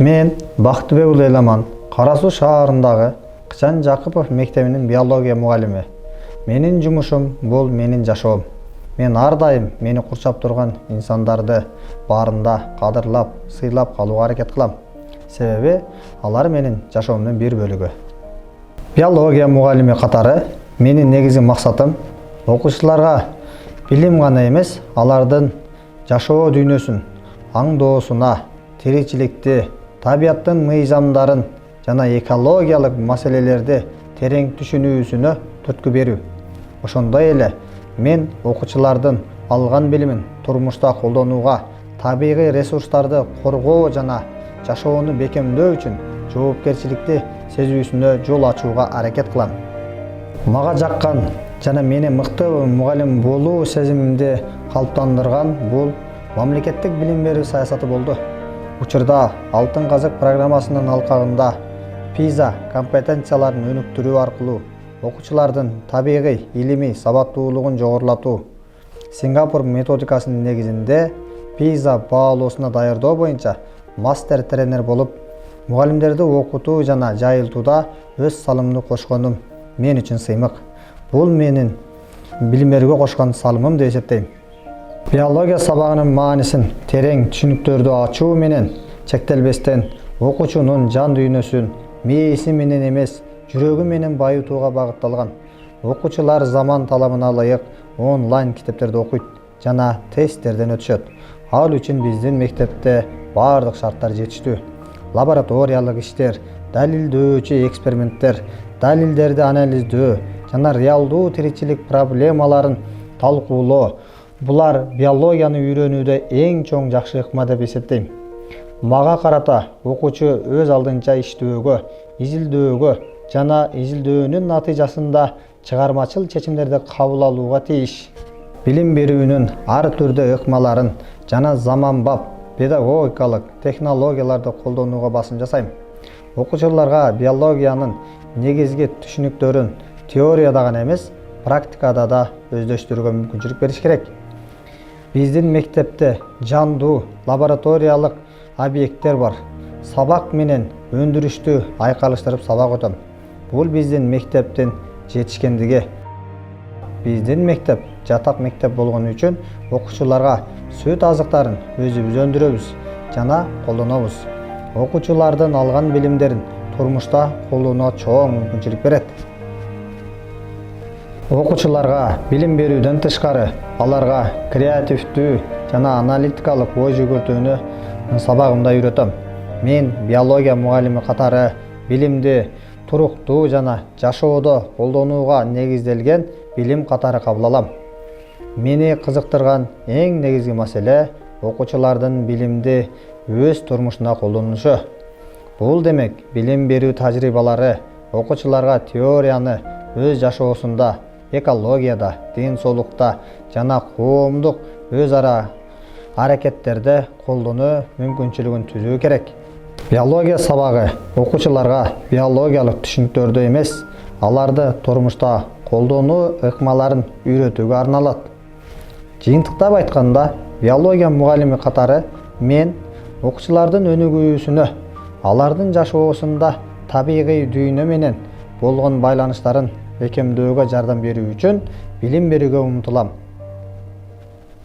Мен Бактыбек уулу Эламан Кара Суу шаарындагы Кычан Жакыпов мектебинин биология мугалими. Менин жумушум бул менин жашоом. Мен ар дайым мени курчап турган инсандарды баарында кадырлап, сыйлап калууга аракет кылам. Себеби алар менин жашоомдун бир бөлүгү. Биология мугалими катары менин негизги максатым окуучуларга билим гана эмес, алардын жашоо дүйнөсүн, аңдоосуна, тиричиликти, табияттын мыйзамдарын жана экологиялык маселелерди терең түшүнүүсүнө түрткү берүү. Ошондой эле мен окуучулардын алган билимин турмушта колдонууга, табигый ресурстарды коргоо жана жашоону бекемдөө үчүн жоопкерчиликти сезүүсүнө жол ачууга аракет кылам. Мага жаккан жана мени мыкты мугалим болуу сезимимди калыптандырган бул мамлекеттик билим берүү саясаты болду. Учурда Алтын казык программасынын алкагында PISA компетенцияларын өнүктүрүү аркылуу окуучулардын табигый, илимий сабаттуулугун жогорулатуу, Сингапур методикасынын негизинде PISA баалоосуна даярдоо боюнча мастер тренер болуп, мугалимдерди окутуу жана жайылтууда өз салымымды кошконум мен үчүн сыймык. Бул менин билим берүүгө кошкон салымым деп эсептейм. Биология сабагынын маанисин терең түшүнүктөрдү ачуу менен чектелбестен окуучунун жан дүйнөсүн мээси менен эмес, жүрөгү менен байытууга багытталган. Окуучулар заман талабына ылайык онлайн китептерди окуйт жана тесттерден өтүшөт. Ал үчүн биздин мектепте бардык шарттар жетиштүү. Лабораториялык иштер, далилдөөчү эксперименттер, далилдерди анализдөө жана реалдуу тиричилик проблемаларын талкуулоо. Булар биологияны үйрөнүүдө эң чоң жакшы ыкма деп эсептейм. Мага карата окуучу өз алдынча иштөөгө, изилдөөгө жана изилдөөнүн натыйжасында чыгармачыл чечимдерди кабыл алууга тийиш. Билим берүүнүн ар түрдүү ыкмаларын жана заманбап педагогикалык технологияларды колдонууга басым жасайм. Окуучуларга биологиянын негизги түшүнүктөрүн теорияда гана эмес, практикада да өздөштүрүүгө мүмкүнчүлүк бериш керек. Биздин мектепте жандуу лабораториялык объекттер бар. Сабак менен өндүрүштү айкалыштырып сабак өтөм. Бул биздин мектептин жетишкендиги. Биздин мектеп жатак мектеп болгон үчүн окуучуларга сүт азыктарын өзүбүз өндүрөбүз жана колдонобуз. Окуучулардын алган билимдерин турмушта колдонууга чоң мүмкүнчүлүк берет. Окуучуларга билим берүүдөн тышкары аларга креативдүү жана аналитикалык ой жүгүртүүнү сабагымда үйрөтөм. Мен биология мугалими катары билимди туруктуу жана жашоодо колдонууга негизделген билим катары кабыл алам. Мени кызыктырган эң негизги маселе окуучулардын билимди өз турмушунда колдонушу. Бул демек билим берүү тажрыйбалары окуучуларга теорияны өз жашоосунда, экологияда, ден соолукта жана коомдук өз ара аракеттерде колдонуу мүмкүнчүлүгүн түзүү керек. Биология сабагы окуучуларга биологиялык түшүнүктөрдү эмес, аларды турмушта колдонуу ыкмаларын үйрөтүүгө арналат. Жыйынтыктап айтканда, биология мугалими катары мен окуучулардын өнүгүүсүнө, алардын жашоосунда табигый дүйнө менен болгон байланыштарын бекемдөөгө жардам берүү үчүн билим берүүгө умтулам.